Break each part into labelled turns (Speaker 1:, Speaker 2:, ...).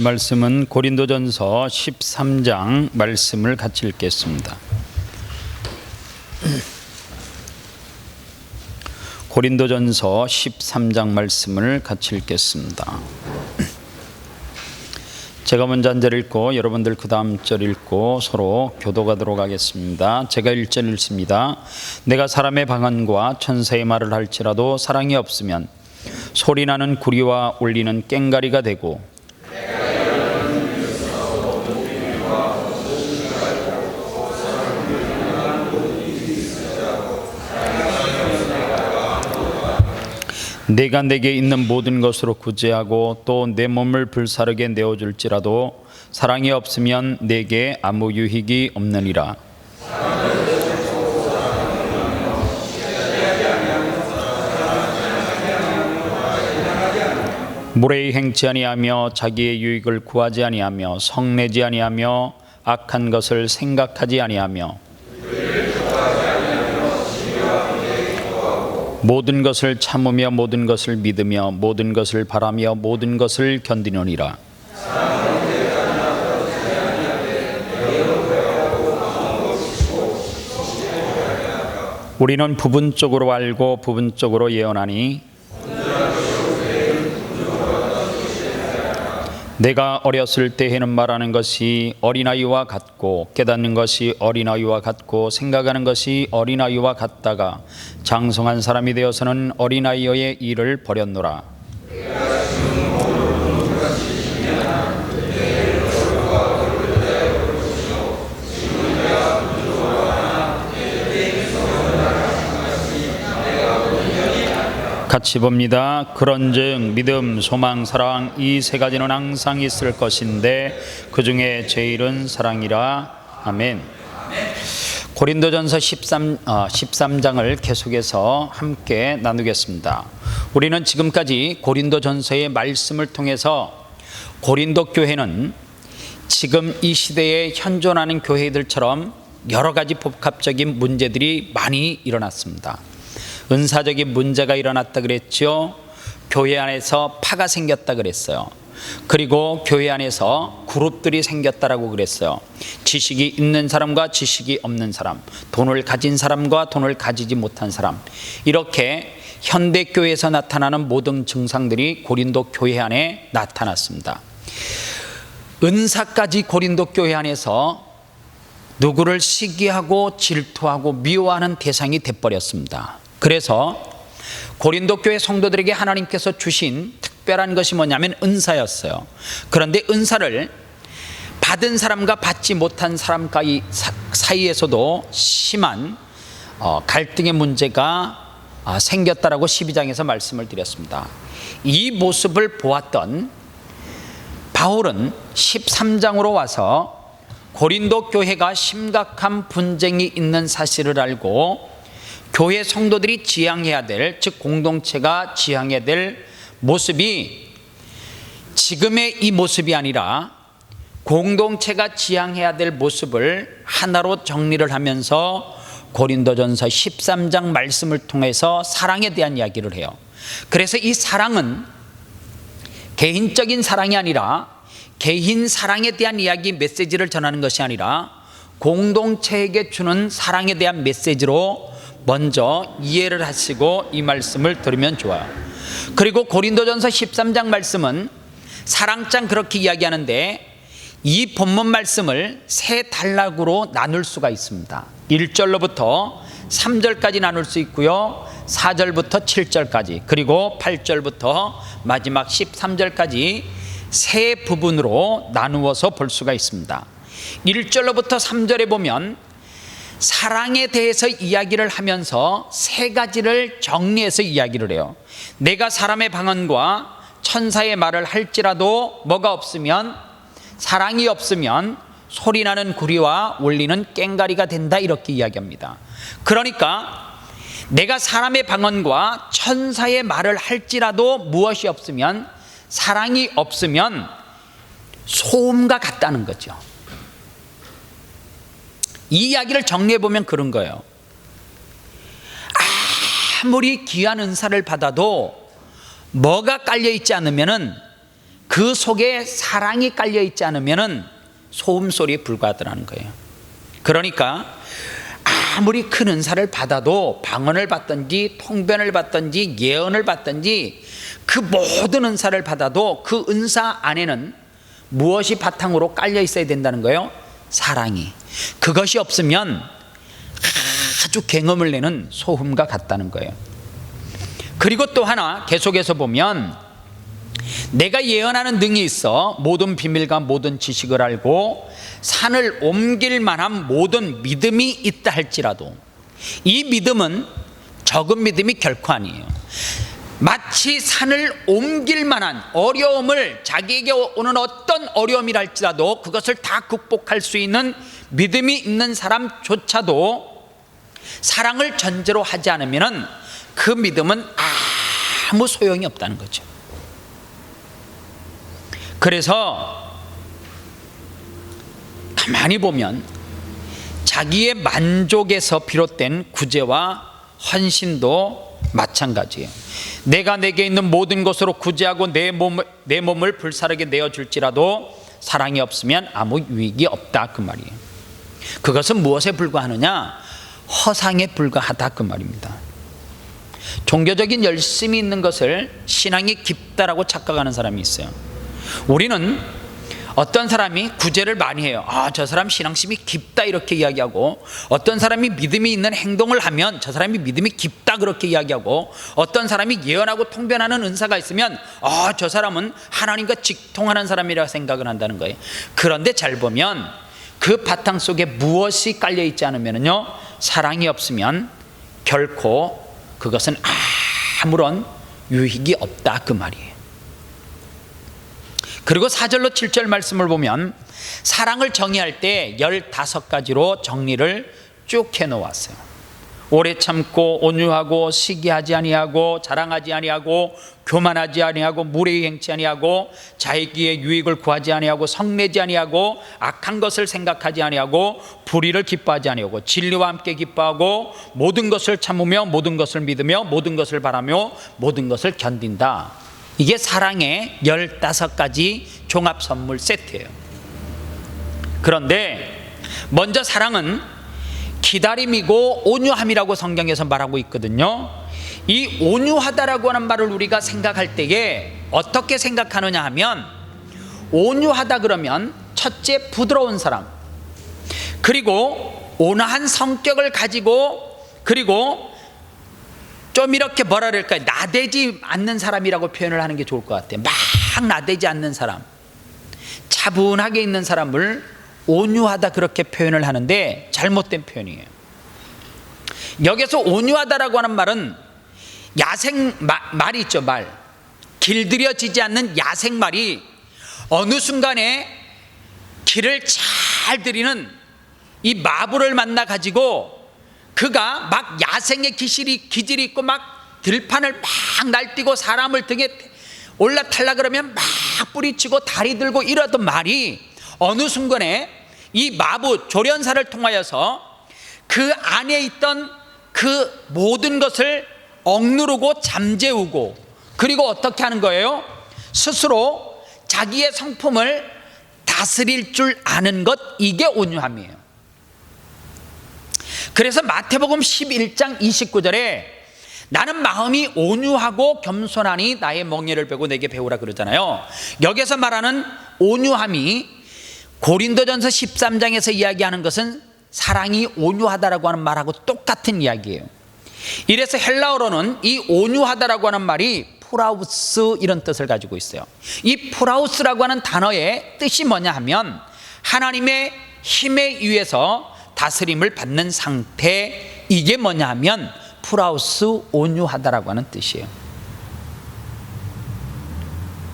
Speaker 1: 말씀은 고린도전서 13장 말씀을 같이 읽겠습니다. 고린도전서 13장 말씀을 같이 읽겠습니다. 제가 먼저 한 절 읽고 여러분들 그 다음 절 읽고 서로 교도하도록 하겠습니다. 제가 1절 읽습니다. 내가 사람의 방언과 천사의 말을 할지라도 사랑이 없으면 소리나는 구리와 울리는 꽹가리가 되고 내가 내게 있는 모든 것으로 구제하고 또 내 몸을 불사르게 내어줄지라도 사랑이 없으면 내게 아무 유익이 없느니라. 무례히 행치 아니하며 자기의 유익을 구하지 아니하며 성내지 아니하며 악한 것을 생각하지 아니하며 모든 것을 참으며 모든 것을 믿으며 모든 것을 바라며 모든 것을 견디느니라. 우리는 부분적으로 알고 부분적으로 예언하니 내가 어렸을 때 해는 말하는 것이 어린아이와 같고 깨닫는 것이 어린아이와 같고 생각하는 것이 어린아이와 같다가 장성한 사람이 되어서는 어린아이의 일을 버렸노라. 같이 봅니다. 그런즉 믿음, 소망, 사랑 이 세 가지는 항상 있을 것인데 그 중에 제일은 사랑이라. 아멘. 고린도전서 13장을 계속해서 함께 나누겠습니다. 우리는 지금까지 고린도전서의 말씀을 통해서 고린도 교회는 지금 이 시대에 현존하는 교회들처럼 여러 가지 복합적인 문제들이 많이 일어났습니다. 은사적인 문제가 일어났다 그랬죠. 교회 안에서 파가 생겼다 그랬어요. 그리고 교회 안에서 그룹들이 생겼다라고 그랬어요. 지식이 있는 사람과 지식이 없는 사람, 돈을 가진 사람과 돈을 가지지 못한 사람, 이렇게 현대교회에서 나타나는 모든 증상들이 고린도 교회 안에 나타났습니다. 은사까지 고린도 교회 안에서 누구를 시기하고 질투하고 미워하는 대상이 돼버렸습니다. 그래서 고린도 교회 성도들에게 하나님께서 주신 특별한 것이 뭐냐면 은사였어요. 그런데 은사를 받은 사람과 받지 못한 사람 사이에서도 심한 갈등의 문제가 생겼다라고 12장에서 말씀을 드렸습니다. 이 모습을 보았던 바울은 13장으로 와서 고린도 교회가 심각한 분쟁이 있는 사실을 알고 교회 성도들이 지향해야 될, 즉 공동체가 지향해야 될 모습이 지금의 이 모습이 아니라 공동체가 지향해야 될 모습을 하나로 정리를 하면서 고린도전서 13장 말씀을 통해서 사랑에 대한 이야기를 해요. 그래서 이 사랑은 개인적인 사랑이 아니라 개인 사랑에 대한 이야기 메시지를 전하는 것이 아니라 공동체에게 주는 사랑에 대한 메시지로 먼저 이해를 하시고 이 말씀을 들으면 좋아요. 그리고 고린도전서 13장 말씀은 사랑장 그렇게 이야기하는데 이 본문 말씀을 세 단락으로 나눌 수가 있습니다. 1절로부터 3절까지 나눌 수 있고요, 4절부터 7절까지, 그리고 8절부터 마지막 13절까지 세 부분으로 나누어서 볼 수가 있습니다. 1절로부터 3절에 보면 사랑에 대해서 이야기를 하면서 세 가지를 정리해서 이야기를 해요. 내가 사람의 방언과 천사의 말을 할지라도 뭐가 없으면, 사랑이 없으면 소리나는 구리와 울리는 꽹가리가 된다, 이렇게 이야기합니다. 그러니까 내가 사람의 방언과 천사의 말을 할지라도 무엇이 없으면, 사랑이 없으면 소음과 같다는 거죠. 이 이야기를 정리해보면 그런 거예요. 아무리 귀한 은사를 받아도 뭐가 깔려있지 않으면 그 속에 사랑이 깔려 있지 않으면 소음 소리에 불과하더라는 거예요. 그러니까 아무리 큰 은사를 받아도 방언을 받든지 통변을 받든지 예언을 받든지 그 모든 은사를 받아도 그 은사 안에는 무엇이 바탕으로 깔려 있어야 된다는 거예요? 사랑이. 그것이 없으면 아주 갱음을 내는 소음과 같다는 거예요. 그리고 또 하나 계속해서 보면 내가 예언하는 능이 있어 모든 비밀과 모든 지식을 알고 산을 옮길 만한 모든 믿음이 있다 할지라도, 이 믿음은 적은 믿음이 결코 아니에요. 마치 산을 옮길 만한 어려움을, 자기에게 오는 어떤 어려움이라 할지라도 그것을 다 극복할 수 있는 믿음이 있는 사람조차도 사랑을 전제로 하지 않으면 그 믿음은 아무 소용이 없다는 거죠. 그래서 가만히 보면 자기의 만족에서 비롯된 구제와 헌신도 마찬가지예요. 내가 내게 있는 모든 것으로 구제하고 내 몸을 불사르게 내어줄지라도 사랑이 없으면 아무 유익이 없다, 그 말이에요. 그것은 무엇에 불과하느냐? 허상에 불과하다, 그 말입니다. 종교적인 열심이 있는 것을 신앙이 깊다라고 착각하는 사람이 있어요. 우리는 어떤 사람이 구제를 많이 해요. 저 사람 신앙심이 깊다, 이렇게 이야기하고, 어떤 사람이 믿음이 있는 행동을 하면 저 사람이 믿음이 깊다, 그렇게 이야기하고, 어떤 사람이 예언하고 통변하는 은사가 있으면 저 사람은 하나님과 직통하는 사람이라고 생각을 한다는 거예요. 그런데 잘 보면 그 바탕 속에 무엇이 깔려 있지 않으면요, 사랑이 없으면 결코 그것은 아무런 유익이 없다, 그 말이에요. 그리고 4절로 7절 말씀을 보면 사랑을 정의할 때 15가지로 정리를 쭉 해놓았어요. 오래 참고 온유하고 시기하지 아니하고 자랑하지 아니하고 교만하지 아니하고 무례히 행치 아니하고 자기의 유익을 구하지 아니하고 성내지 아니하고 악한 것을 생각하지 아니하고 불의를 기뻐하지 아니하고 진리와 함께 기뻐하고 모든 것을 참으며 모든 것을 믿으며 모든 것을 바라며 모든 것을 견딘다. 이게 사랑의 15가지 종합 선물 세트예요. 그런데 먼저 사랑은 기다림이고 온유함이라고 성경에서 말하고 있거든요. 이 온유하다라고 하는 말을 우리가 생각할 때에 어떻게 생각하느냐 하면, 온유하다 그러면 첫째 부드러운 사람, 그리고 온화한 성격을 가지고, 그리고 좀 이렇게 뭐라 그럴까요? 나대지 않는 사람이라고 표현을 하는 게 좋을 것 같아요. 막 나대지 않는 사람, 차분하게 있는 사람을 온유하다 그렇게 표현을 하는데 잘못된 표현이에요. 여기서 온유하다라고 하는 말은 야생 말이 있죠. 말, 길들여지지 않는 야생 말이 어느 순간에 길을 잘 들이는 이 마부를 만나 가지고 그가 막 야생의 기질이 있고 막 들판을 막 날뛰고 사람을 등에 올라탈라 그러면 막 뿌리치고 다리 들고 이러던 말이 어느 순간에 이 마부 조련사를 통하여서 그 안에 있던 그 모든 것을 억누르고 잠재우고, 그리고 어떻게 하는 거예요? 스스로 자기의 성품을 다스릴 줄 아는 것, 이게 온유함이에요. 그래서 마태복음 11장 29절에 나는 마음이 온유하고 겸손하니 나의 멍에를 베고 내게 배우라 그러잖아요. 여기서 말하는 온유함이 고린도전서 13장에서 이야기하는 것은 사랑이 온유하다라고 하는 말하고 똑같은 이야기예요. 이래서 헬라어로는 이 온유하다라고 하는 말이 프라우스, 이런 뜻을 가지고 있어요. 이 프라우스라고 하는 단어의 뜻이 뭐냐 하면 하나님의 힘에 의해서 다스림을 받는 상태, 이게 뭐냐 하면 프라우스, 온유하다라고 하는 뜻이에요.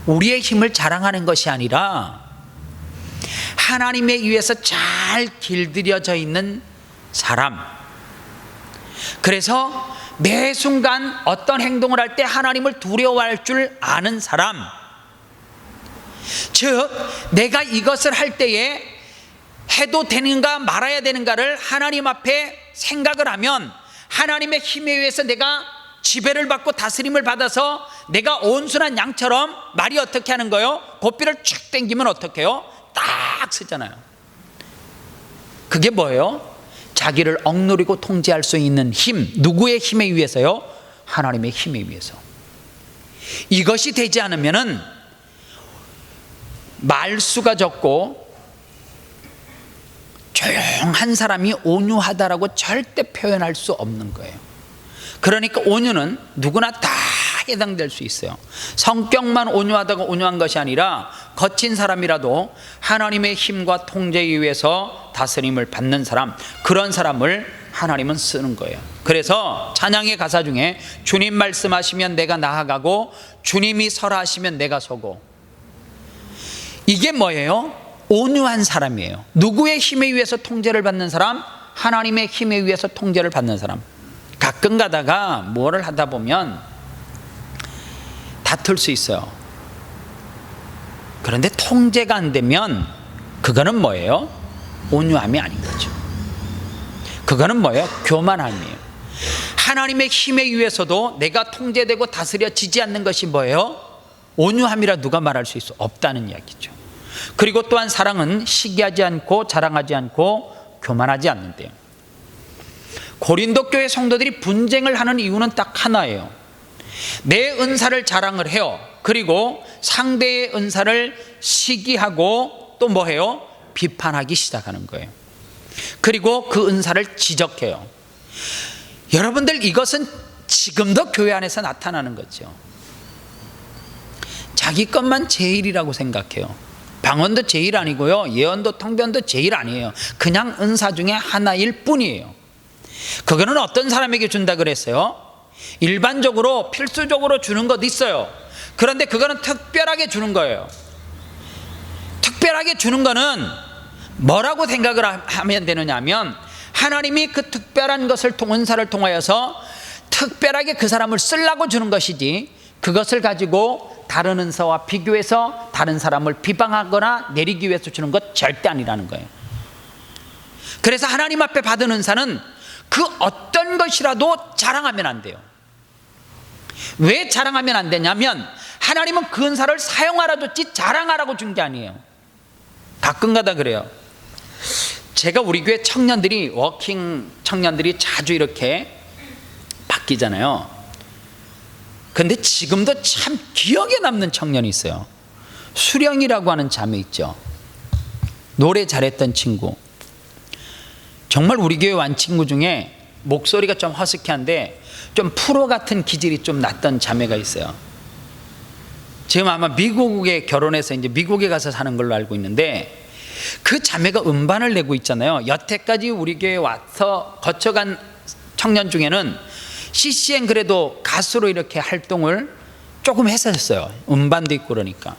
Speaker 1: 우리의 힘을 자랑하는 것이 아니라 하나님에 의해서 잘 길들여져 있는 사람, 그래서 매 순간 어떤 행동을 할 때 하나님을 두려워할 줄 아는 사람, 즉 내가 이것을 할 때에 해도 되는가 말아야 되는가를 하나님 앞에 생각을 하면 하나님의 힘에 의해서 내가 지배를 받고 다스림을 받아서 내가 온순한 양처럼 말이 어떻게 하는 거예요? 고삐를 쭉 당기면 어떻게 해요? 딱 쓰잖아요. 그게 뭐예요? 자기를 억누르고 통제할 수 있는 힘. 누구의 힘에 의해서요? 하나님의 힘에 의해서. 이것이 되지 않으면은 말수가 적고 조용한 사람이 온유하다라고 절대 표현할 수 없는 거예요. 그러니까 온유는 누구나 다 해당될 수 있어요. 성격만 온유하다고 온유한 것이 아니라 거친 사람이라도 하나님의 힘과 통제에 의해서 다스림을 받는 사람, 그런 사람을 하나님은 쓰는 거예요. 그래서 찬양의 가사 중에 주님 말씀하시면 내가 나아가고 주님이 설하시면 내가 서고, 이게 뭐예요? 온유한 사람이에요. 누구의 힘에 의해서 통제를 받는 사람? 하나님의 힘에 의해서 통제를 받는 사람. 가끔 가다가 뭐를 하다 보면 다툴 수 있어요. 그런데 통제가 안 되면 그거는 뭐예요? 온유함이 아닌 거죠. 그거는 뭐예요? 교만함이에요. 하나님의 힘에 의해서도 내가 통제되고 다스려지지 않는 것이 뭐예요? 온유함이라 누가 말할 수 있어? 없다는 이야기죠. 그리고 또한 사랑은 시기하지 않고 자랑하지 않고 교만하지 않는데요. 고린도 교회 성도들이 분쟁을 하는 이유는 딱 하나예요. 내 은사를 자랑을 해요. 그리고 상대의 은사를 시기하고 또 뭐해요? 비판하기 시작하는 거예요. 그리고 그 은사를 지적해요. 여러분들, 이것은 지금도 교회 안에서 나타나는 거죠. 자기 것만 제일이라고 생각해요. 방언도 제일 아니고요, 예언도 통변도 제일 아니에요. 그냥 은사 중에 하나일 뿐이에요. 그거는 어떤 사람에게 준다 그랬어요? 일반적으로 필수적으로 주는 것 있어요. 그런데 그거는 특별하게 주는 거예요. 특별하게 주는 거는 뭐라고 생각을 하면 되느냐 하면, 하나님이 그 특별한 것을 은사를 통하여서 특별하게 그 사람을 쓰려고 주는 것이지, 그것을 가지고 다른 은사와 비교해서 다른 사람을 비방하거나 내리기 위해서 주는 것 절대 아니라는 거예요. 그래서 하나님 앞에 받은 은사는 그 어떤 것이라도 자랑하면 안 돼요. 왜 자랑하면 안 되냐면, 하나님은 그 은사를 사용하라 줬지 자랑하라고 준 게 아니에요. 가끔가다 그래요. 제가 우리 교회 청년들이, 워킹 청년들이 자주 이렇게 바뀌잖아요. 근데 지금도 참 기억에 남는 청년이 있어요. 수령이라고 하는 자매 있죠. 노래 잘했던 친구. 정말 우리 교회 완 친구 중에 목소리가 좀 허스키한데 좀 프로 같은 기질이 좀 났던 자매가 있어요. 지금 아마 미국에 결혼해서 이제 미국에 가서 사는 걸로 알고 있는데, 그 자매가 음반을 내고 있잖아요. 여태까지 우리 교회에 와서 거쳐간 청년 중에는 CCN 그래도 가수로 이렇게 활동을 조금 했었어요. 음반도 있고 그러니까.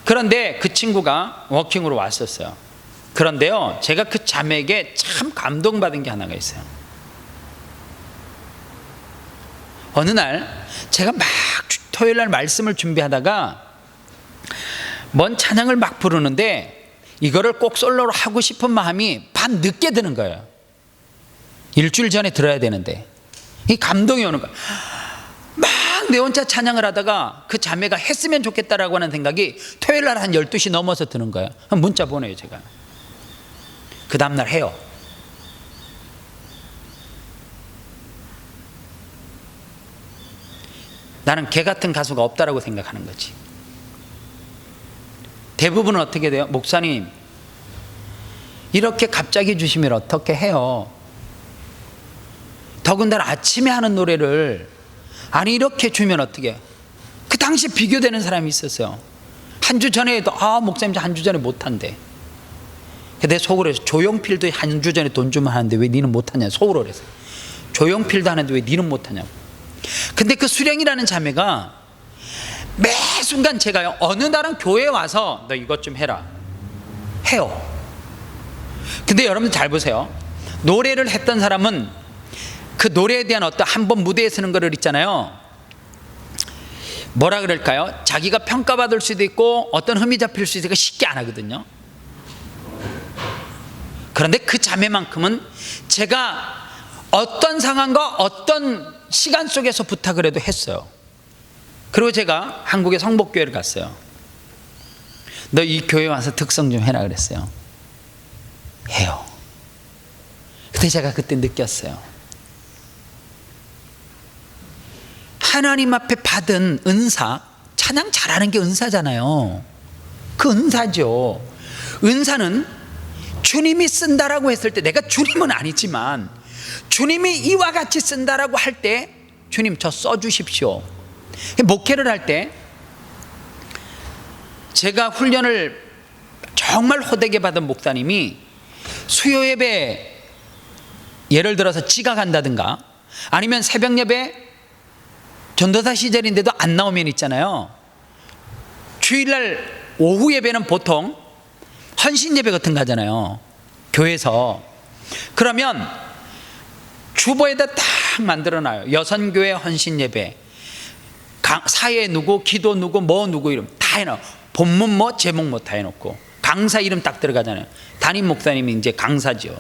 Speaker 1: 그런데 그 친구가 워킹으로 왔었어요. 그런데요, 제가 그 자매에게 참 감동받은 게 하나가 있어요. 어느 날 제가 막 토요일 날 말씀을 준비하다가 뭔 찬양을 막 부르는데 이거를 꼭 솔로로 하고 싶은 마음이 밤 늦게 드는 거예요. 일주일 전에 들어야 되는데 이 감동이 오는 거예요. 막 내 혼자 찬양을 하다가 그 자매가 했으면 좋겠다라고 하는 생각이 토요일 날 한 12시 넘어서 드는 거예요. 문자 보내요, 제가. 그 다음날 해요. 나는 걔 같은 가수가 없다라고 생각하는 거지. 대부분은 어떻게 돼요? 목사님, 이렇게 갑자기 주시면 어떻게 해요? 더군다나 아침에 하는 노래를 아니 이렇게 주면 어떻게 해요? 그 당시 비교되는 사람이 있었어요. 한 주 전에도 목사님 한 주 전에 못한대. 내 속으로 해서 조용필도 한 주 전에 돈 주면 하는데 왜 니는 못하냐, 속으로 그래서. 조용필도 하는데 왜 니는 못하냐고. 근데 그 수령이라는 자매가 매 순간 제가요, 어느 날은 교회에 와서 너 이것 좀 해라 해요. 근데 여러분 잘 보세요. 노래를 했던 사람은 그 노래에 대한 어떤 한 번 무대에 서는 거를 있잖아요, 뭐라 그럴까요? 자기가 평가받을 수도 있고 어떤 흠이 잡힐 수도 있으니까 쉽게 안 하거든요. 그런데 그 자매만큼은 제가 어떤 상황과 어떤 시간 속에서 부탁을 해도 했어요. 그리고 제가 한국의 성복교회를 갔어요. 너 이 교회 와서 득성 좀 해라 그랬어요. 해요. 근데 제가 그때 느꼈어요. 하나님 앞에 받은 은사, 찬양 잘하는 게 은사잖아요. 그 은사죠. 은사는 주님이 쓴다라고 했을 때, 내가 주님은 아니지만 주님이 이와 같이 쓴다라고 할 때, 주님 저 써주십시오. 목회를 할 때 제가 훈련을 정말 호되게 받은 목사님이 수요 예배, 예를 들어서 지각한다든가 아니면 새벽 예배, 전도사 시절인데도 안 나오면 있잖아요. 주일날 오후 예배는 보통 헌신 예배 같은 거 하잖아요, 교회에서. 그러면 주보에다 딱 만들어놔요. 여선교회 헌신 예배, 사회 누구, 기도 누구, 뭐 누구 이름 다 해놔요. 본문 뭐, 제목 뭐 다 해놓고 강사 이름 딱 들어가잖아요. 담임 목사님이 이제 강사죠.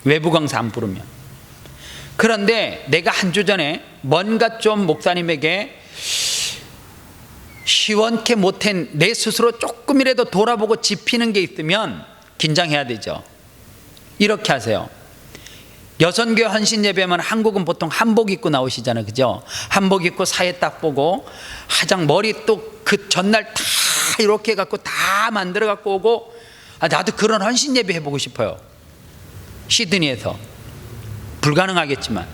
Speaker 1: 외부 강사 안 부르면. 그런데 내가 한 주 전에 뭔가 좀 목사님에게 시원케 못한 내 스스로 조금이라도 돌아보고 짚히는 게 있으면 긴장해야 되죠. 이렇게 하세요. 여선교회 헌신 예배면 한국은 보통 한복 입고 나오시잖아요, 그죠? 한복 입고 사회 딱 보고 화장, 머리 또 그 전날 다 이렇게 해갖고 다 만들어 갖고 오고, 나도 그런 헌신 예배 해보고 싶어요. 시드니에서. 불가능하겠지만.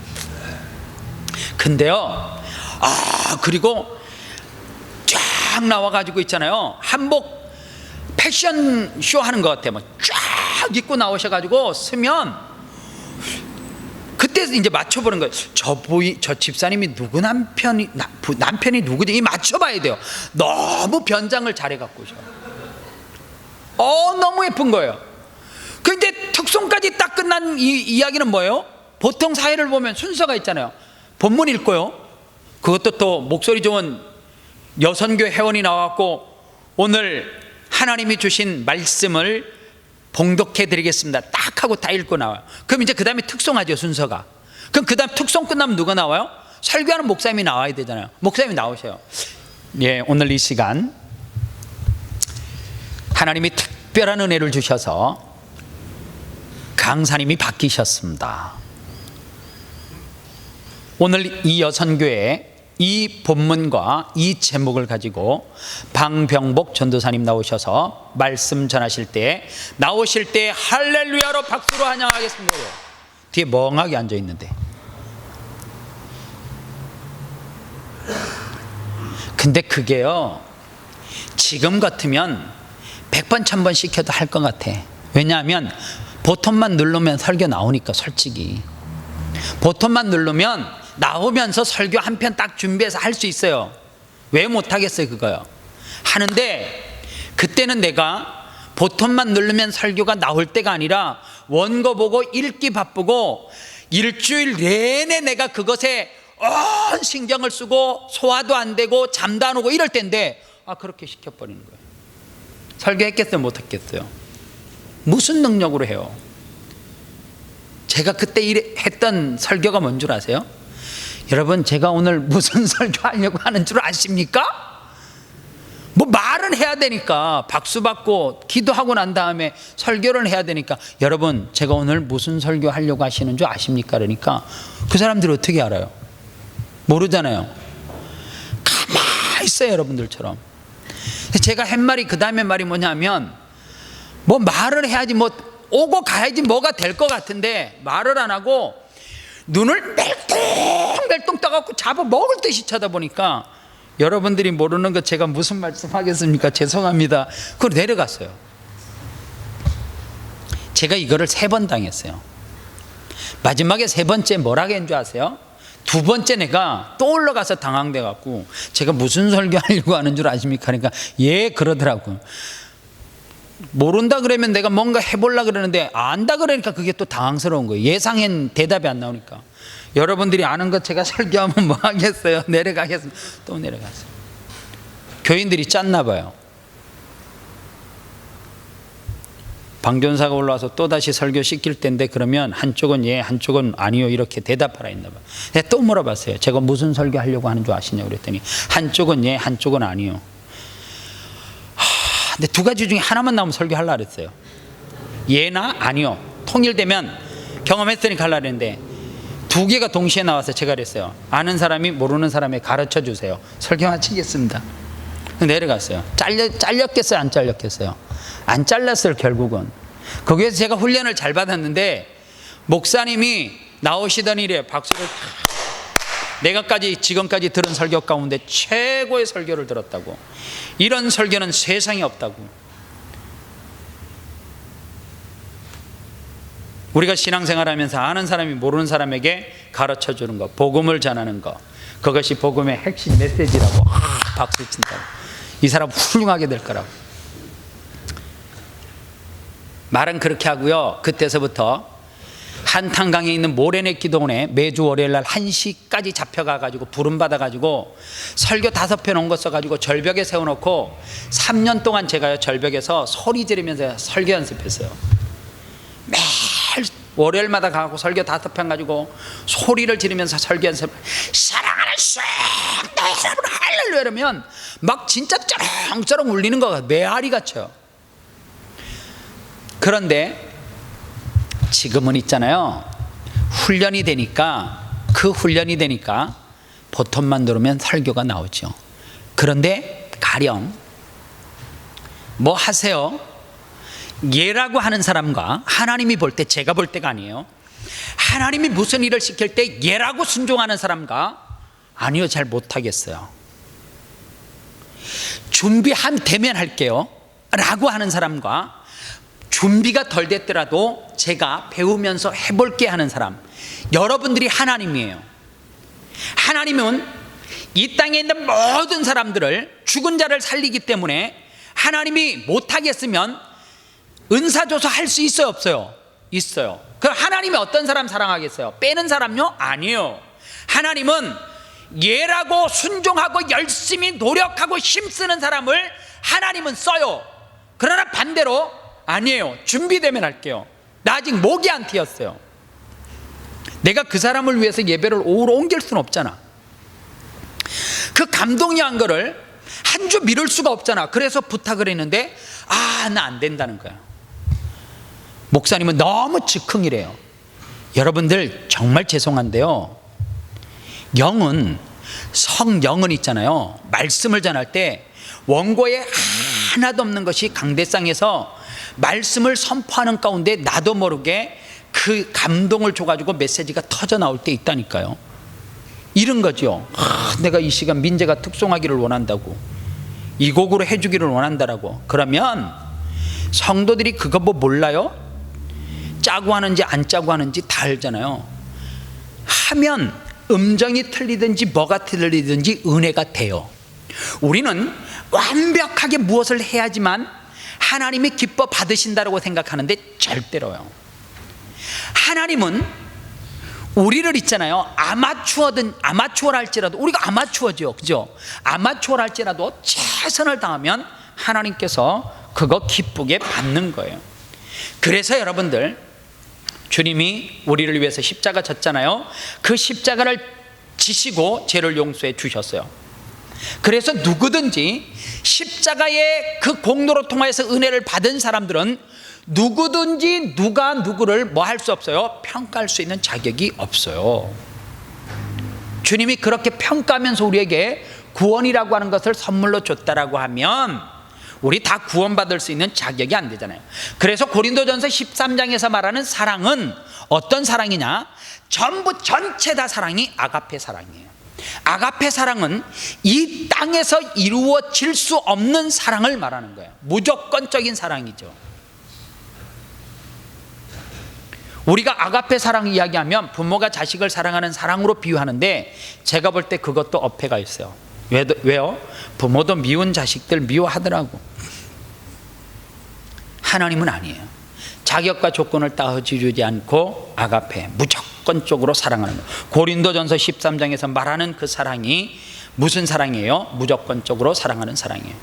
Speaker 1: 근데요, 그리고 쫙 나와가지고 있잖아요, 한복 패션쇼 하는 것 같아요. 막 쫙 입고 나오셔가지고 쓰면, 그때 이제 맞춰보는 거예요. 저 집사님이 누구 남편이 누구지? 이 맞춰봐야 돼요. 너무 변장을 잘해갖고 오셔. 너무 예쁜 거예요. 근데 특송까지 딱 끝난 이 이야기는 뭐예요? 보통 사회를 보면 순서가 있잖아요. 본문 읽고요, 그것도 또 목소리 좋은 여선교 회원이 나와갖고 오늘 하나님이 주신 말씀을 봉독해 드리겠습니다 딱 하고 다 읽고 나와요. 그럼 이제 그 다음에 특송하죠, 순서가. 그럼 그 다음 특송 끝나면 누가 나와요? 설교하는 목사님이 나와야 되잖아요. 목사님이 나오셔요. 예, 오늘 이 시간 하나님이 특별한 은혜를 주셔서 강사님이 바뀌셨습니다. 오늘 이 여선교회 이 본문과 이 제목을 가지고 방병복 전도사님 나오셔서 말씀 전하실 때, 나오실 때 할렐루야로 박수로 환영하겠습니다. 뒤에 멍하게 앉아 있는데. 근데 그게요, 지금 같으면 100번 1000번 시켜도 할 것 같아. 왜냐하면 버튼만 누르면 설교 나오니까. 솔직히 버튼만 누르면 나오면서 설교 한 편 딱 준비해서 할 수 있어요. 왜 못하겠어요? 그거요. 하는데 그때는 내가 버튼만 누르면 설교가 나올 때가 아니라 원고 보고 읽기 바쁘고 일주일 내내 내가 그것에 온 신경을 쓰고 소화도 안 되고 잠도 안 오고 이럴 때인데, 그렇게 시켜버리는 거예요. 설교했겠어요? 못했겠어요? 무슨 능력으로 해요? 제가 그때 했던 설교가 뭔 줄 아세요? 여러분, 제가 오늘 무슨 설교하려고 하는 줄 아십니까? 뭐 말은 해야 되니까, 박수 받고 기도하고 난 다음에 설교를 해야 되니까, 여러분 제가 오늘 무슨 설교하려고 하시는 줄 아십니까? 그러니까 그 사람들이 어떻게 알아요? 모르잖아요. 가만히 있어요, 여러분들처럼. 제가 한 말이, 그 다음에 말이 뭐냐면, 뭐 말을 해야지, 뭐 오고 가야지 뭐가 될 것 같은데 말을 안 하고 눈을 멜뚱멜뚱 떠갖고 잡아먹을 듯이 쳐다보니까, 여러분들이 모르는 거 제가 무슨 말씀 하겠습니까? 죄송합니다. 그걸 내려갔어요. 제가 이거를 3번 당했어요. 마지막에 3번째 뭐라고 했는 줄 아세요? 2번째 내가 또 올라가서 당황돼 갖고, 제가 무슨 설교하려고 하는 줄 아십니까? 그러니까 예 그러더라고요. 모른다 그러면 내가 뭔가 해보려고 그러는데 안다 그러니까 그게 또 당황스러운 거예요. 예상한 대답이 안 나오니까. 여러분들이 아는 것 제가 설교하면 뭐 하겠어요? 내려가겠습니다. 또 내려갔어요. 교인들이 짰나 봐요. 방전사가 올라와서 또다시 설교 시킬 때인데 그러면 한쪽은 예 한쪽은 아니요 이렇게 대답하라 했나 봐요. 내가 또 물어봤어요. 제가 무슨 설교하려고 하는 줄 아시냐고 그랬더니 한쪽은 예 한쪽은 아니요. 근데 두 가지 중에 하나만 나오면 설교하려고 그랬어요. 예나 아니요 통일되면 경험했으니까 하려고 했는데 두 개가 동시에 나와서 제가 그랬어요. 아는 사람이 모르는 사람에게 가르쳐 주세요. 설교 마치겠습니다. 내려갔어요. 잘렸겠어요? 안 잘렸겠어요? 안 잘랐어요. 결국은 거기에서 제가 훈련을 잘 받았는데 목사님이 나오시던 일에 박수를 내가까지 지금까지 들은 설교 가운데 최고의 설교를 들었다고, 이런 설교는 세상에 없다고. 우리가 신앙생활하면서 아는 사람이 모르는 사람에게 가르쳐 주는 것, 복음을 전하는 것, 그것이 복음의 핵심 메시지라고 박수 친다고. 이 사람 훌륭하게 될 거라고. 말은 그렇게 하고요. 그때서부터 한탄강에 있는 모래내 기도원에 매주 월요일날 1시까지 잡혀가가지고 부름받아가지고 설교 5편 온 거 써가지고 절벽에 세워놓고 3년 동안 제가요 절벽에서 소리 지르면서 설교 연습했어요. 매일 월요일마다 가고 설교 5편 가지고 소리를 지르면서 설교 연습. 사랑하는 내 여러분 할렐루야 이러면 막 진짜 쩌렁쩌렁 울리는 거가 메아리 같죠. 그런데 지금은 있잖아요, 훈련이 되니까, 그 훈련이 되니까 보통만 들으면 설교가 나오죠. 그런데 가령 뭐 하세요? 예라고 하는 사람과 하나님이 볼 때, 제가 볼 때가 아니에요, 하나님이 무슨 일을 시킬 때 예라고 순종하는 사람과 아니요 잘 못하겠어요, 준비되면 할게요 라고 하는 사람과 준비가 덜 됐더라도 제가 배우면서 해볼게 하는 사람, 여러분들이 하나님이에요. 하나님은 이 땅에 있는 모든 사람들을, 죽은 자를 살리기 때문에 하나님이 못하겠으면 은사 줘서 할 수 있어요 없어요? 있어요. 그럼 하나님이 어떤 사람 사랑하겠어요? 빼는 사람요? 아니에요. 하나님은 예라고 순종하고 열심히 노력하고 힘쓰는 사람을 하나님은 써요. 그러나 반대로 아니에요, 준비되면 할게요, 나 아직 목이 안 트였어요, 내가 그 사람을 위해서 예배를 오후로 옮길 수는 없잖아. 그 감동이한 거를 한 주 미룰 수가 없잖아. 그래서 부탁을 했는데 나 안 된다는 거야. 목사님은 너무 즉흥이래요. 여러분들 정말 죄송한데요, 영은, 성령은 있잖아요, 말씀을 전할 때 원고에 하나도 없는 것이 강대상에서 말씀을 선포하는 가운데 나도 모르게 그 감동을 줘가지고 메시지가 터져 나올 때 있다니까요. 이런 거죠. 내가 이 시간 민재가 특송하기를 원한다고, 이 곡으로 해주기를 원한다라고. 그러면 성도들이 그거 뭐 몰라요? 짜고 하는지 안 짜고 하는지 다 알잖아요. 하면 음정이 틀리든지 뭐가 틀리든지 은혜가 돼요. 우리는 완벽하게 무엇을 해야지만 하나님이 기뻐 받으신다고 생각하는데 절대로요. 하나님은 우리를 있잖아요, 아마추어라 할지라도, 우리가 아마추어죠, 그죠? 아마추어라 할지라도 최선을 다하면 하나님께서 그거 기쁘게 받는 거예요. 그래서 여러분들, 주님이 우리를 위해서 십자가 졌잖아요. 그 십자가를 지시고 죄를 용서해 주셨어요. 그래서 누구든지 십자가의 그 공로로 통하여서 은혜를 받은 사람들은 누구든지 누가 누구를 뭐 할 수 없어요, 평가할 수 있는 자격이 없어요. 주님이 그렇게 평가하면서 우리에게 구원이라고 하는 것을 선물로 줬다라고 하면 우리 다 구원받을 수 있는 자격이 안 되잖아요. 그래서 고린도전서 13장에서 말하는 사랑은 어떤 사랑이냐, 전체 다 사랑이 아가페 사랑이에요. 아가페 사랑은 이 땅에서 이루어질 수 없는 사랑을 말하는 거예요. 무조건적인 사랑이죠. 우리가 아가페 사랑 이야기하면 부모가 자식을 사랑하는 사랑으로 비유하는데 제가 볼 때 그것도 어폐가 있어요. 왜요? 부모도 미운 자식들 미워하더라고. 하나님은 아니에요. 자격과 조건을 따지지 않고 아가페, 무조건적으로 사랑하는 거예요. 고린도전서 13장에서 말하는 그 사랑이 무슨 사랑이에요? 무조건적으로 사랑하는 사랑이에요.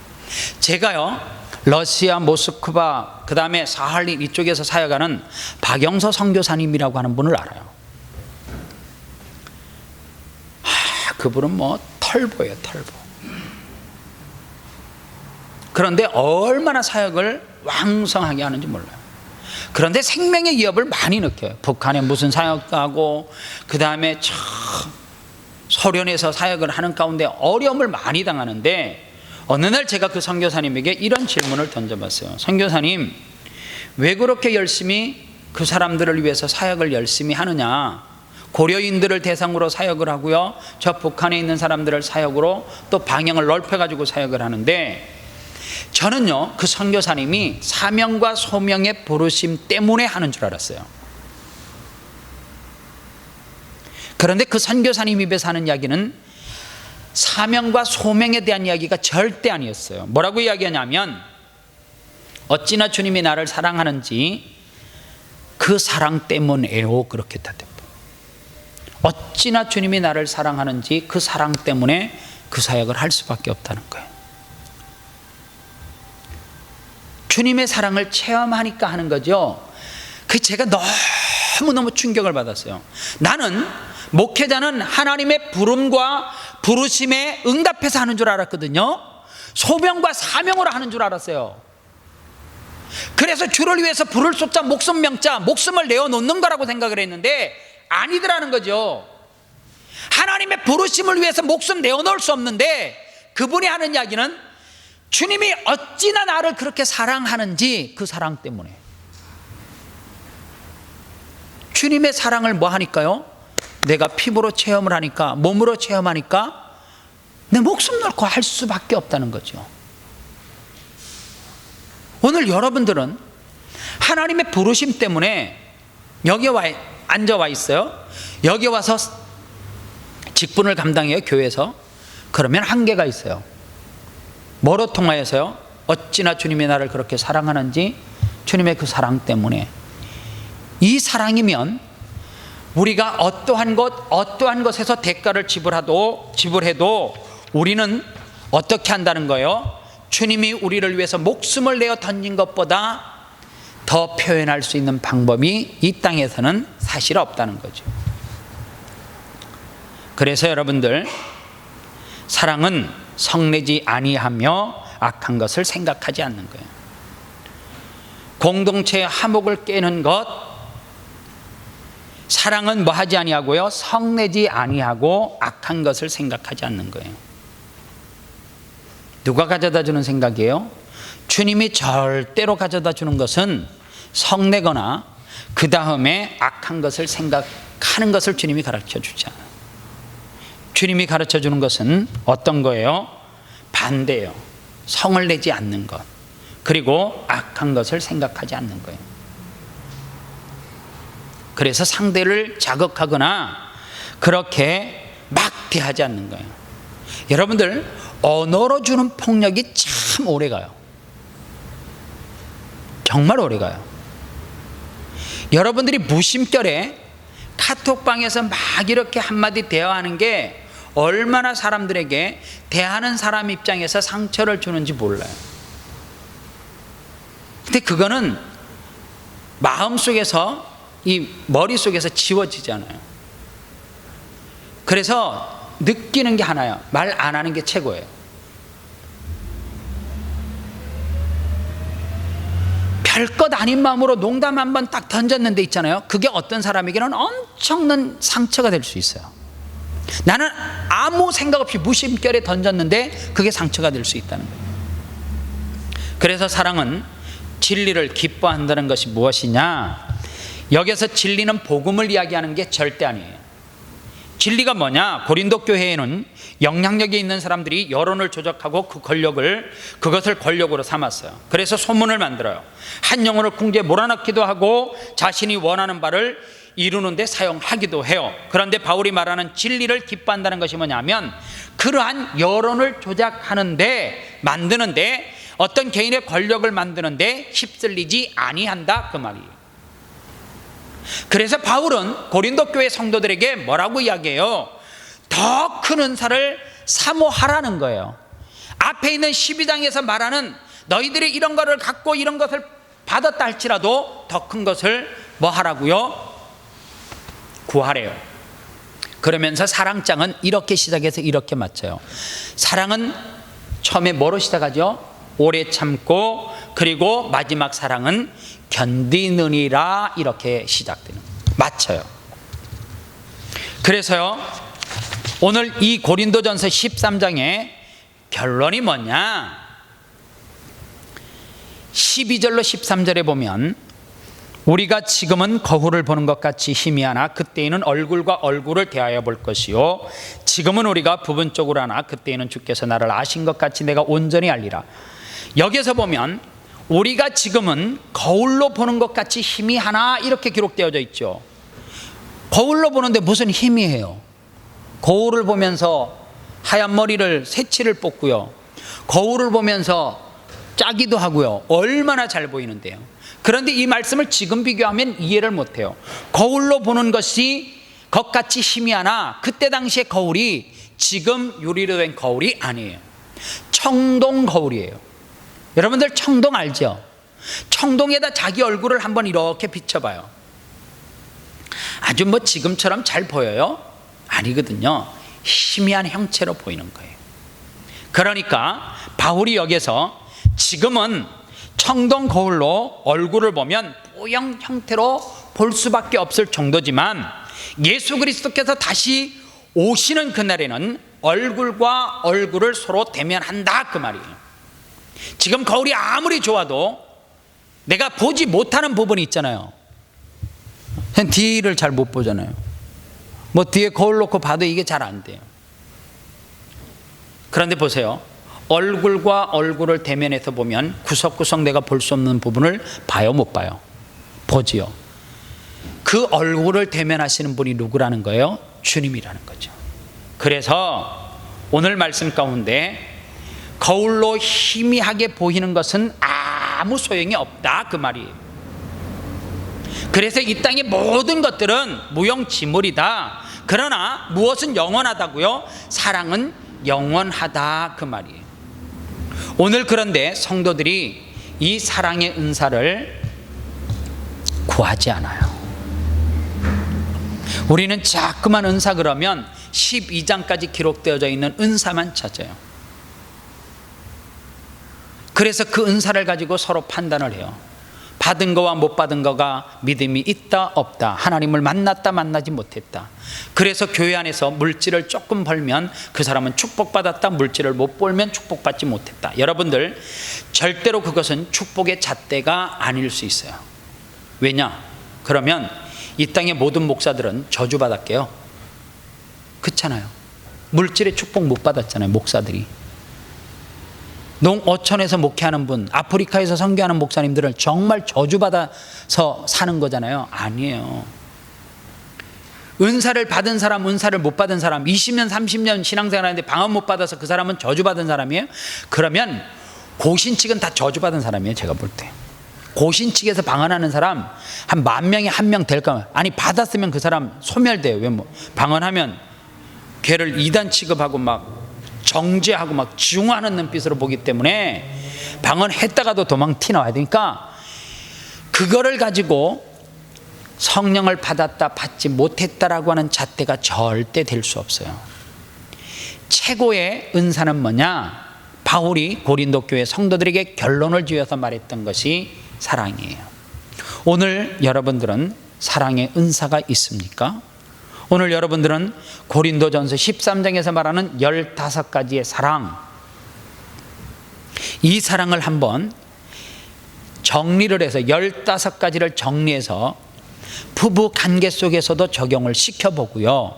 Speaker 1: 제가요 러시아 모스크바 그 다음에 사할린 이쪽에서 사역하는 박영서 선교사님이라고 하는 분을 알아요. 그분은 뭐 털보예요, 털보. 그런데 얼마나 사역을 왕성하게 하는지 몰라요. 그런데 생명의 위협을 많이 느껴요. 북한에 무슨 사역도 하고 그 다음에 소련에서 사역을 하는 가운데 어려움을 많이 당하는데, 어느 날 제가 그 선교사님에게 이런 질문을 던져봤어요. 선교사님, 왜 그렇게 열심히 그 사람들을 위해서 사역을 열심히 하느냐? 고려인들을 대상으로 사역을 하고요, 저 북한에 있는 사람들을 사역으로 또 방향을 넓혀가지고 사역을 하는데, 저는요 그 선교사님이 사명과 소명의 부르심 때문에 하는 줄 알았어요. 그런데 그 선교사님 입에서 하는 이야기는 사명과 소명에 대한 이야기가 절대 아니었어요. 뭐라고 이야기하냐면, 어찌나 주님이 나를 사랑하는지 그 사랑 때문에요. 그렇게 대답해요. 어찌나 주님이 나를 사랑하는지 그 사랑 때문에 그 사역을 할 수밖에 없다는 거예요. 주님의 사랑을 체험하니까 하는 거죠. 그 제가 너무너무 충격을 받았어요. 나는 목회자는 하나님의 부름과 부르심에 응답해서 하는 줄 알았거든요. 소명과 사명으로 하는 줄 알았어요. 그래서 주를 위해서 부를 쏟자 목숨 명자, 목숨을 내어놓는 거라고 생각을 했는데 아니더라는 거죠. 하나님의 부르심을 위해서 목숨 내어놓을 수 없는데, 그분이 하는 이야기는 주님이 어찌나 나를 그렇게 사랑하는지 그 사랑 때문에. 주님의 사랑을 뭐 하니까요? 내가 피부로 체험을 하니까, 몸으로 체험하니까 내 목숨 놓고 할 수밖에 없다는 거죠. 오늘 여러분들은 하나님의 부르심 때문에 여기 앉아와 있어요. 여기 와서 직분을 감당해요, 교회에서. 그러면 한계가 있어요. 뭐로 통하여서요? 어찌나 주님이 나를 그렇게 사랑하는지, 주님의 그 사랑 때문에. 이 사랑이면 우리가 어떠한 것에서 대가를 지불해도 우리는 어떻게 한다는 거예요? 주님이 우리를 위해서 목숨을 내어 던진 것보다 더 표현할 수 있는 방법이 이 땅에서는 사실 없다는 거죠. 그래서 여러분들, 사랑은 성내지 아니하며 악한 것을 생각하지 않는 거예요. 공동체의 화목을 깨는 것, 사랑은 뭐 하지 아니하고요, 성내지 아니하고 악한 것을 생각하지 않는 거예요. 누가 가져다 주는 생각이에요? 주님이 절대로 가져다 주는 것은 성내거나 그 다음에 악한 것을 생각하는 것을 주님이 가르쳐 주지 않아요. 주님이 가르쳐 주는 것은 어떤 거예요? 반대예요. 성을 내지 않는 것, 그리고 악한 것을 생각하지 않는 거예요. 그래서 상대를 자극하거나 그렇게 막 대하지 않는 거예요. 여러분들, 언어로 주는 폭력이 참 오래가요. 정말 오래가요. 여러분들이 무심결에 카톡방에서 막 이렇게 한마디 대화하는 게 얼마나 사람들에게 대하는 사람 입장에서 상처를 주는지 몰라요. 근데 그거는 마음속에서, 이 머릿속에서 지워지잖아요. 그래서 느끼는 게 하나예요. 말 안 하는 게 최고예요. 별것 아닌 마음으로 농담 한번 딱 던졌는데 있잖아요. 그게 어떤 사람에게는 엄청난 상처가 될 수 있어요. 나는 아무 생각 없이 무심결에 던졌는데 그게 상처가 될 수 있다는 거예요. 그래서 사랑은 진리를 기뻐한다는 것이 무엇이냐? 여기서 진리는 복음을 이야기하는 게 절대 아니에요. 진리가 뭐냐? 고린도 교회에는 영향력이 있는 사람들이 여론을 조작하고 그것을 권력으로 삼았어요. 그래서 소문을 만들어요. 한 영혼을 궁지에 몰아넣기도 하고 자신이 원하는 바를 이루는 데 사용하기도 해요. 그런데 바울이 말하는 진리를 기뻐한다는 것이 뭐냐면, 그러한 여론을 조작하는데, 만드는데, 어떤 개인의 권력을 만드는데 휩쓸리지 아니한다, 그 말이에요. 그래서 바울은 고린도 교회 성도들에게 뭐라고 이야기해요? 더 큰 은사를 사모하라는 거예요. 앞에 있는 12장에서 말하는 너희들이 이런 거를 갖고 이런 것을 받았다 할지라도 더 큰 것을 뭐 하라고요? 구하래요. 그러면서 사랑장은 이렇게 시작해서 이렇게 마쳐요. 사랑은 처음에 뭐로 시작하죠? 오래 참고, 그리고 마지막 사랑은 견디느니라, 이렇게 시작되는, 맞춰요. 그래서요, 오늘 이 고린도전서 13장의 결론이 뭐냐? 12절로 13절에 보면 우리가 지금은 거울을 보는 것 같이 희미하나 그때에는 얼굴과 얼굴을 대하여 볼 것이요, 지금은 우리가 부분적으로 하나 그때에는 주께서 나를 아신 것 같이 내가 온전히 알리라. 여기서 보면 우리가 지금은 거울로 보는 것 같이 희미하나, 이렇게 기록되어져 있죠. 거울로 보는데 무슨 희미해요? 거울을 보면서 하얀 머리를 새치를 뽑고요, 거울을 보면서 짜기도 하고요, 얼마나 잘 보이는데요. 그런데 이 말씀을 지금 비교하면 이해를 못해요. 거울로 보는 것이 것같이 희미하나 그때 당시의 거울이 지금 유리로 된 거울이 아니에요. 청동 거울이에요. 여러분들 청동 알죠? 청동에다 자기 얼굴을 한번 이렇게 비춰봐요. 아주 뭐 지금처럼 잘 보여요? 아니거든요. 희미한 형체로 보이는 거예요. 그러니까 바울이 여기서 지금은 청동 거울로 얼굴을 보면 뽀용 형태로 볼 수밖에 없을 정도지만 예수 그리스도께서 다시 오시는 그날에는 얼굴과 얼굴을 서로 대면한다, 그 말이에요. 지금 거울이 아무리 좋아도 내가 보지 못하는 부분이 있잖아요. 뒤를 잘 못 보잖아요. 뭐 뒤에 거울 놓고 봐도 이게 잘 안 돼요. 그런데 보세요, 얼굴과 얼굴을 대면해서 보면 구석구석 내가 볼 수 없는 부분을 봐요, 못 봐요? 보지요. 그 얼굴을 대면하시는 분이 누구라는 거예요? 주님이라는 거죠. 그래서 오늘 말씀 가운데 거울로 희미하게 보이는 것은 아무 소용이 없다, 그 말이에요. 그래서 이 땅의 모든 것들은 무용지물이다. 그러나 무엇은 영원하다고요? 사랑은 영원하다, 그 말이에요. 오늘 그런데 성도들이 이 사랑의 은사를 구하지 않아요. 우리는 자꾸만 은사 그러면 12장까지 기록되어져 있는 은사만 찾아요. 그래서 그 은사를 가지고 서로 판단을 해요. 받은 거와 못 받은 거가 믿음이 있다 없다, 하나님을 만났다 만나지 못했다. 그래서 교회 안에서 물질을 조금 벌면 그 사람은 축복받았다, 물질을 못 벌면 축복받지 못했다. 여러분들 절대로 그것은 축복의 잣대가 아닐 수 있어요. 왜냐? 그러면 이 땅의 모든 목사들은 저주받았게요. 그렇잖아요. 물질의 축복 못 받았잖아요, 목사들이. 농어촌에서 목회하는 분, 아프리카에서 선교하는 목사님들은 정말 저주받아서 사는 거잖아요. 아니에요. 은사를 받은 사람, 은사를 못 받은 사람, 20년 30년 신앙생활 하는데 방언 못 받아서 그 사람은 저주받은 사람이에요? 그러면 고신측은 다 저주받은 사람이에요, 제가 볼 때. 고신측에서 방언하는 사람 한 10,000명에 1명 될까? 아니, 받았으면 그 사람 소멸돼요. 왜? 뭐 방언하면 걔를 이단 취급하고 막 정죄하고 막 중하는 눈빛으로 보기 때문에 방언했다가도 도망 튀나와야 되니까 그거를 가지고 성령을 받았다 받지 못했다라고 하는 잣대가 절대 될 수 없어요. 최고의 은사는 뭐냐? 바울이 고린도 교회 성도들에게 결론을 지어서 말했던 것이 사랑이에요. 오늘 여러분들은 사랑의 은사가 있습니까? 오늘 여러분들은 고린도전서 13장에서 말하는 15가지의 사랑, 이 사랑을 한번 정리를 해서 15가지를 정리해서 부부 관계 속에서도 적용을 시켜보고요,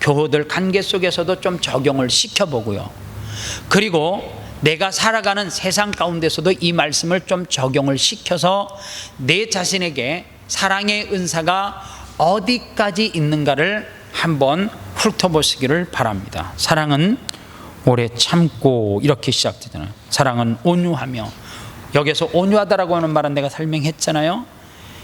Speaker 1: 교우들 관계 속에서도 좀 적용을 시켜보고요, 그리고 내가 살아가는 세상 가운데서도 이 말씀을 좀 적용을 시켜서 내 자신에게 사랑의 은사가 어디까지 있는가를 한번 훑어보시기를 바랍니다. 사랑은 오래 참고, 이렇게 시작되잖아요. 사랑은 온유하며, 여기서 온유하다라고 하는 말은 내가 설명했잖아요.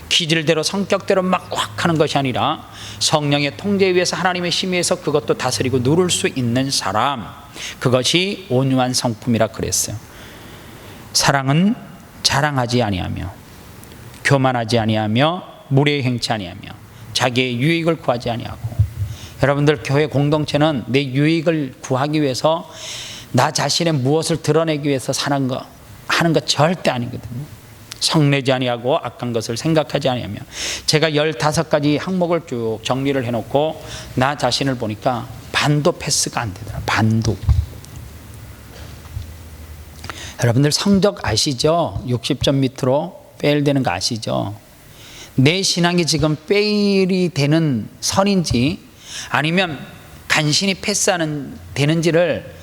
Speaker 1: 기질대로 성격대로 막 확 하는 것이 아니라 성령의 통제에 의해서 하나님의 심의에서 그것도 다스리고 누를 수 있는 사람, 그것이 온유한 성품이라 그랬어요. 사랑은 자랑하지 아니하며 교만하지 아니하며 무례히 행치 아니하며 자기의 유익을 구하지 아니하고. 여러분들, 교회 공동체는 내 유익을 구하기 위해서, 나 자신의 무엇을 드러내기 위해서 하는 거 절대 아니거든요. 성내지 아니하고 악한 것을 생각하지 아니하며. 제가 15가지 항목을 쭉 정리를 해놓고 나 자신을 보니까 반도 패스가 안 되더라. 반도. 여러분들 성적 아시죠? 60점 밑으로 페일되는 거 아시죠? 내 신앙이 지금 페일이 되는 선인지 아니면 간신히 패스하는 되는지를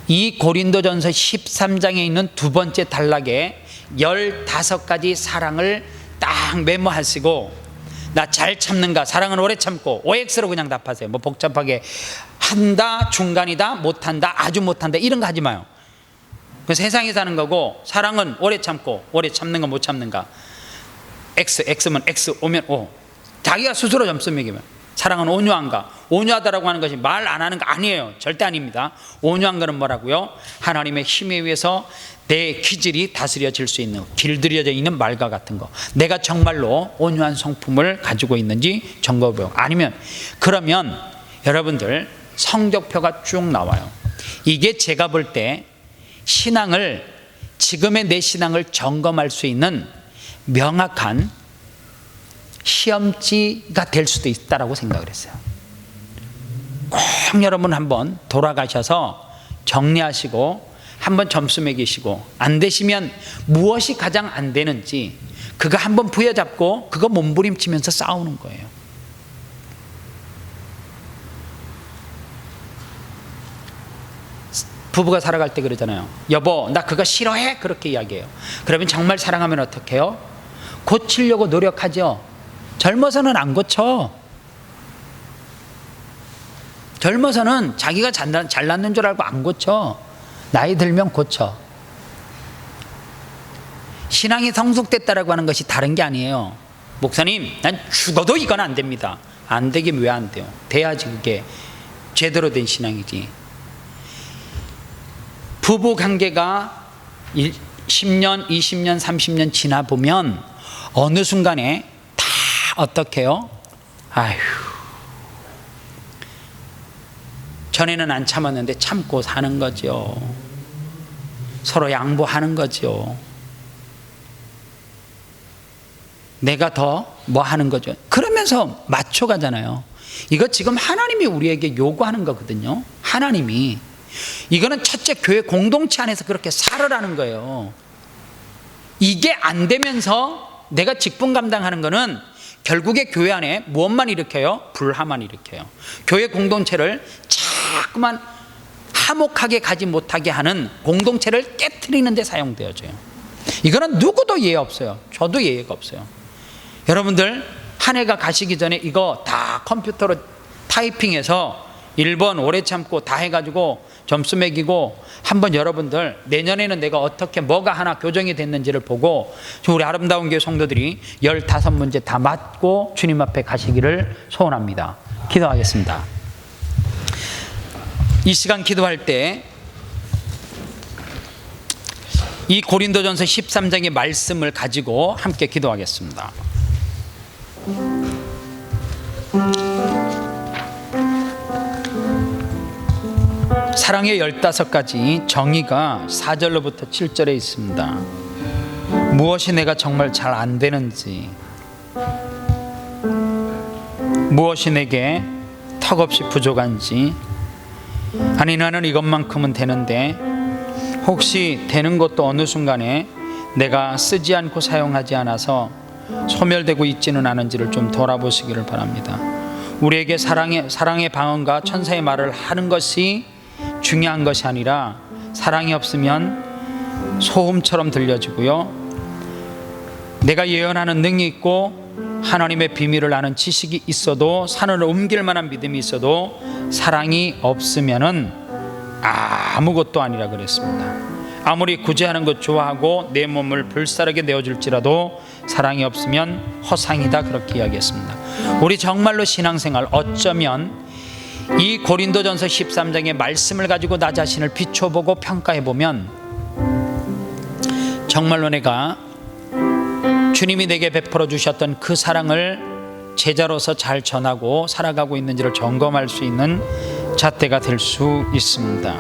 Speaker 1: 이 고린도전서 13장에 있는 두 번째 단락에 15가지 사랑을 딱 메모하시고, 나 잘 참는가, 사랑은 오래 참고, OX로 그냥 답하세요. 뭐 복잡하게 한다, 중간이다, 못한다, 아주 못한다 이런 거 하지 마요. 그 세상에 사는 거고, 사랑은 오래 참고, 오래 참는가 못 참는가, X면 X, O면 O. 자기가 스스로 점수 매기면. 사랑은 온유한가, 온유하다라고 하는 것이 말 안 하는 거 아니에요. 절대 아닙니다. 온유한 거는 뭐라고요? 하나님의 힘에 의해서 내 기질이 다스려질 수 있는, 길들여져 있는 말과 같은 거. 내가 정말로 온유한 성품을 가지고 있는지 점검해보고. 아니면, 그러면 여러분들 성적표가 쭉 나와요. 이게 제가 볼 때 신앙을, 지금의 내 신앙을 점검할 수 있는 명확한 시험지가 될 수도 있다라고 생각을 했어요. 꼭 여러분 한번 돌아가셔서 정리하시고 한번 점수 매기시고, 안 되시면 무엇이 가장 안 되는지 그거 한번 부여잡고 그거 몸부림치면서 싸우는 거예요. 부부가 살아갈 때 그러잖아요. 여보, 나 그거 싫어해. 그렇게 이야기해요. 그러면 정말 사랑하면 어떻게 해요? 고치려고 노력하죠. 젊어서는 안 고쳐. 젊어서는 자기가 잘났는 줄 알고 안 고쳐. 나이 들면 고쳐. 신앙이 성숙됐다라고 하는 것이 다른 게 아니에요. 목사님, 난 죽어도 이건 안 됩니다. 안 되긴 왜 안 돼요? 돼야지 그게 제대로 된 신앙이지. 부부 관계가 10년, 20년, 30년 지나 보면 어느 순간에 다 어떻게 해요? 아휴, 전에는 안 참았는데 참고 사는 거죠. 서로 양보하는 거죠. 내가 더 뭐 하는 거죠. 그러면서 맞춰가잖아요. 이거 지금 하나님이 우리에게 요구하는 거거든요. 하나님이. 이거는 첫째, 교회 공동체 안에서 그렇게 살으라는 거예요. 이게 안 되면서 내가 직분 감당하는 거는 결국에 교회 안에 무엇만 일으켜요? 불화만 일으켜요. 교회 공동체를 자꾸만 화목하게 가지 못하게 하는, 공동체를 깨트리는 데 사용되어져요. 이거는 누구도 예외 없어요. 저도 예외가 없어요. 여러분들 한 해가 가시기 전에 이거 다 컴퓨터로 타이핑해서 1번 오래 참고 다 해가지고 점수 매기고, 한번 여러분들 내년에는 내가 어떻게 뭐가 하나 교정이 됐는지를 보고 우리 아름다운 교회 성도들이 15문제 다 맞고 주님 앞에 가시기를 소원합니다. 기도하겠습니다. 이 시간 기도할 때 이 고린도전서 13장의 말씀을 가지고 함께 기도하겠습니다. 사랑의 15가지 정의가 4절로부터 7절에 있습니다. 무엇이 내가 정말 잘 안 되는지, 무엇이 내게 턱없이 부족한지, 아니 나는 이것만큼은 되는데 혹시 되는 것도 어느 순간에 내가 쓰지 않고 사용하지 않아서 소멸되고 있지는 않은지를 좀 돌아보시기를 바랍니다. 우리에게 사랑의 방언과 천사의 말을 하는 것이 중요한 것이 아니라, 사랑이 없으면 소음처럼 들려지고요, 내가 예언하는 능이 있고 하나님의 비밀을 아는 지식이 있어도, 산을 옮길 만한 믿음이 있어도 사랑이 없으면은 아무것도 아니라 그랬습니다. 아무리 구제하는 것 좋아하고 내 몸을 불사르게 내어줄지라도 사랑이 없으면 허상이다, 그렇게 이야기했습니다. 우리 정말로 신앙생활, 어쩌면 이 고린도전서 13장의 말씀을 가지고 나 자신을 비춰보고 평가해보면 정말로 내가 주님이 내게 베풀어 주셨던 그 사랑을 제자로서 잘 전하고 살아가고 있는지를 점검할 수 있는 잣대가 될 수 있습니다.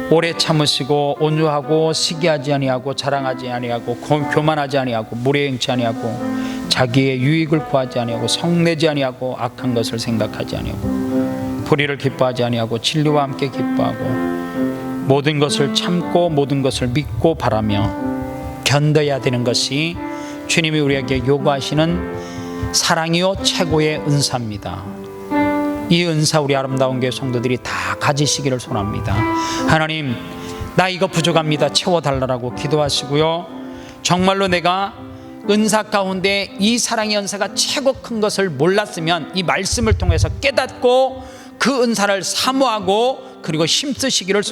Speaker 1: 오래 참으시고 온유하고 시기하지 아니하고 자랑하지 아니하고 교만하지 아니하고 무례행치 아니하고 자기의 유익을 구하지 아니하고 성내지 아니하고 악한 것을 생각하지 아니하고 불의를 기뻐하지 아니하고 진리와 함께 기뻐하고 모든 것을 참고 모든 것을 믿고 바라며 견뎌야 되는 것이 주님이 우리에게 요구하시는 사랑이요 최고의 은사입니다. 이 은사 우리 아름다운 교회 성도들이 다 가지시기를 소원합니다. 하나님, 나 이거 부족합니다. 채워달라고 기도하시고요. 정말로 내가 은사 가운데 이 사랑의 은사가 최고 큰 것을 몰랐으면 이 말씀을 통해서 깨닫고 그 은사를 사모하고 그리고 힘쓰시기를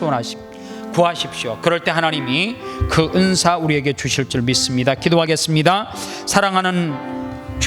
Speaker 1: 구하십시오. 그럴 때 하나님이 그 은사 우리에게 주실 줄 믿습니다. 기도하겠습니다. 사랑하는